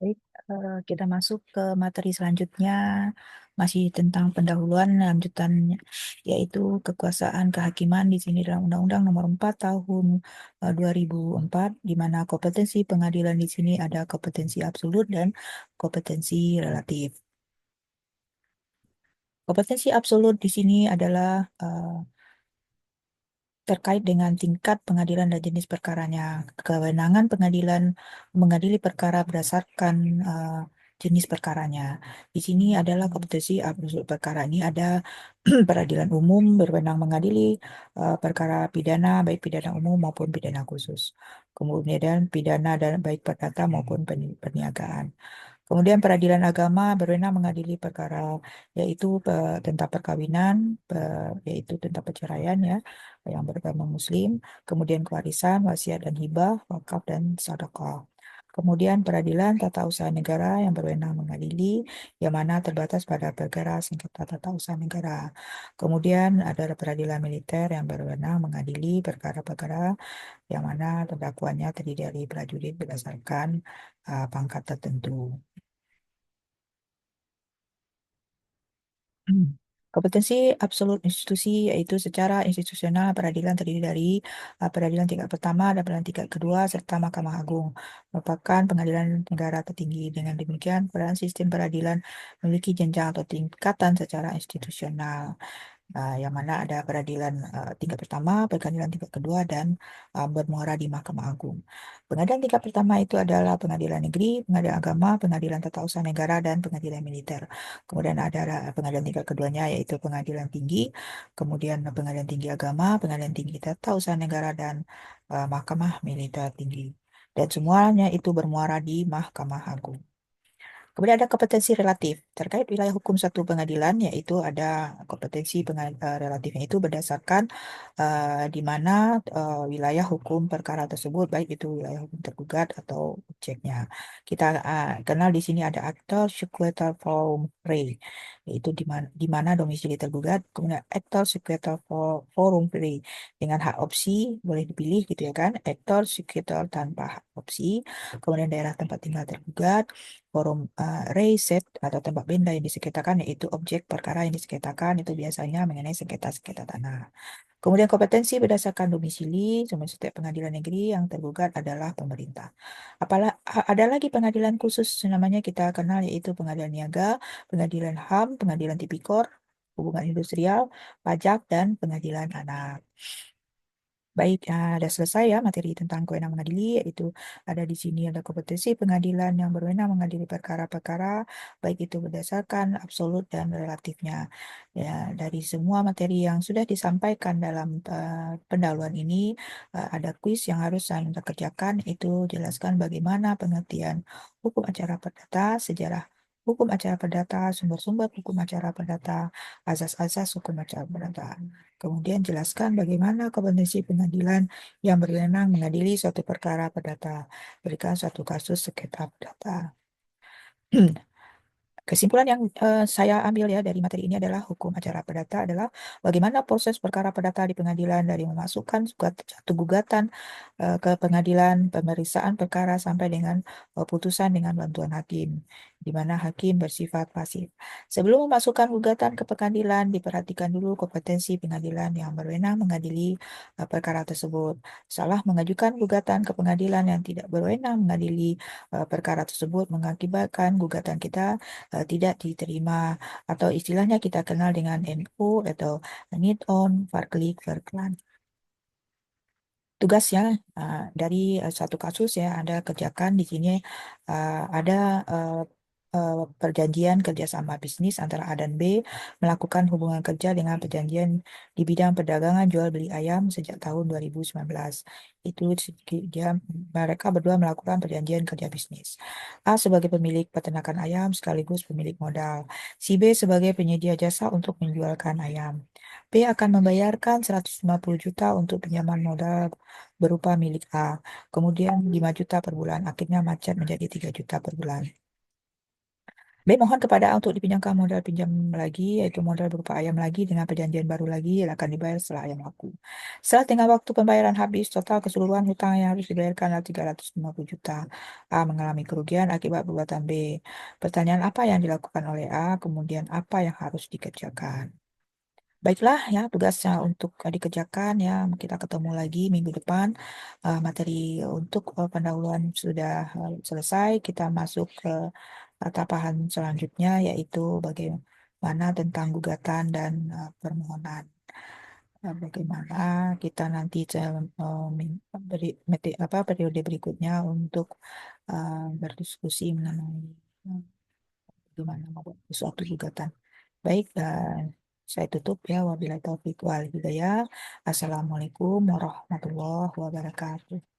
Baik, kita masuk ke materi selanjutnya, masih tentang pendahuluan lanjutannya, yaitu kekuasaan kehakiman di sini dalam Undang-Undang Nomor 4 Tahun 2004, di mana kompetensi pengadilan di sini ada kompetensi absolut dan kompetensi relatif. Kompetensi absolut di sini adalah terkait dengan tingkat pengadilan dan jenis perkaranya. Kewenangan pengadilan mengadili perkara berdasarkan jenis perkaranya. Di sini adalah kompetensi absolut perkara ini ada peradilan umum berwenang mengadili perkara pidana, baik pidana umum maupun pidana khusus. Kemudian pidana dan baik perdata maupun perniagaan. Kemudian peradilan agama berwenang mengadili perkara yaitu tentang perkawinan, yaitu tentang perceraian ya, yang beragama Muslim, kemudian kewarisan, wasiat dan hibah, wakaf dan sedekah. Kemudian peradilan tata usaha negara yang berwenang mengadili yang mana terbatas pada perkara sengketa tata usaha negara. Kemudian ada peradilan militer yang berwenang mengadili perkara-perkara yang mana terdakwanya terdiri dari prajurit berdasarkan pangkat tertentu. Hmm. Kompetensi absolut institusi yaitu secara institusional peradilan terdiri dari peradilan tingkat pertama dan peradilan tingkat kedua serta Mahkamah Agung merupakan pengadilan negara tertinggi. Dengan demikian, peran sistem peradilan memiliki jenjang atau tingkatan secara institusional. Yang mana ada peradilan tingkat pertama, pengadilan tingkat kedua, dan bermuara di Mahkamah Agung. Pengadilan tingkat pertama itu adalah pengadilan negeri, pengadilan agama, pengadilan tata usaha negara, dan pengadilan militer. Kemudian ada pengadilan tingkat keduanya yaitu pengadilan tinggi, kemudian pengadilan tinggi agama, pengadilan tinggi tata usaha negara, dan Mahkamah Militer Tinggi. Dan semuanya itu bermuara di Mahkamah Agung. Kemudian ada kompetensi relatif terkait wilayah hukum satu pengadilan, yaitu ada kompetensi relatifnya itu berdasarkan di mana wilayah hukum perkara tersebut, baik itu wilayah hukum tergugat atau objeknya. Kita kenal di sini ada actor sequitur forum rei, yaitu di mana domisili tergugat, kemudian actor sequitur forum rei dengan hak opsi boleh dipilih gitu ya kan, actor sequitur tanpa hak opsi, kemudian daerah tempat tinggal tergugat, forum reset atau tembak benda yang disengketakan yaitu objek perkara yang disengketakan itu biasanya mengenai sengketa-sengketa tanah. Kemudian kompetensi berdasarkan domisili, semua setiap pengadilan negeri yang tergugat adalah pemerintah. Ada lagi pengadilan khusus namanya kita kenal yaitu pengadilan niaga, pengadilan HAM, pengadilan tipikor, hubungan industrial, pajak, dan pengadilan anak. Baik, sudah selesai ya materi tentang kewenangan mengadili, yaitu ada di sini ada kompetensi pengadilan yang berwenang mengadili perkara-perkara, baik itu berdasarkan absolut dan relatifnya. Ya, dari semua materi yang sudah disampaikan dalam pendahuluan ini, ada kuis yang harus Anda kerjakan, itu jelaskan bagaimana pengertian hukum acara perdata, sejarah hukum acara perdata, sumber-sumber hukum acara perdata, asas-asas hukum acara perdata. Kemudian jelaskan bagaimana kompetensi pengadilan yang berwenang mengadili suatu perkara perdata, berikan suatu kasus sengketa perdata. Kesimpulan yang saya ambil ya dari materi ini adalah hukum acara perdata adalah bagaimana proses perkara perdata di pengadilan dari memasukkan satu gugatan ke pengadilan, pemeriksaan perkara sampai dengan putusan dengan bantuan hakim, di mana hakim bersifat pasif. Sebelum memasukkan gugatan ke pengadilan, diperhatikan dulu kompetensi pengadilan yang berwenang mengadili perkara tersebut. Salah mengajukan gugatan ke pengadilan yang tidak berwenang mengadili perkara tersebut mengakibatkan gugatan kita tidak diterima atau istilahnya kita kenal dengan NU atau need on Farklik Verklan. Tugasnya dari satu kasus ya Anda kerjakan di sini ada uh, perjanjian kerjasama bisnis antara A dan B melakukan hubungan kerja dengan perjanjian di bidang perdagangan jual beli ayam sejak tahun 2019. Itu dia, mereka berdua melakukan perjanjian kerja bisnis. A sebagai pemilik peternakan ayam sekaligus pemilik modal. Si B sebagai penyedia jasa untuk menjualkan ayam. B akan membayarkan 150 juta untuk pinjaman modal berupa milik A. Kemudian 5 juta per bulan. Akhirnya macet menjadi 3 juta per bulan. B. Mohon kepada A untuk dipinjamkan modal pinjam lagi, yaitu modal berupa ayam lagi dengan perjanjian baru lagi yang akan dibayar setelah ayam laku. Setelah tengah waktu pembayaran habis, total keseluruhan hutang yang harus dibayarkan adalah 350 juta. A mengalami kerugian akibat perbuatan B. Pertanyaan apa yang dilakukan oleh A, kemudian apa yang harus dikerjakan. Baiklah ya, tugasnya untuk dikerjakan ya. Kita ketemu lagi minggu depan. Materi untuk pendahuluan sudah selesai. Kita masuk ke tahapan selanjutnya, yaitu bagaimana tentang gugatan dan permohonan. Bagaimana kita nanti periode berikutnya untuk berdiskusi mengenai bagaimana membuat suatu gugatan. Baik, saya tutup ya. Wabillahi taufiq wal hidayah. Assalamualaikum warahmatullahi wabarakatuh.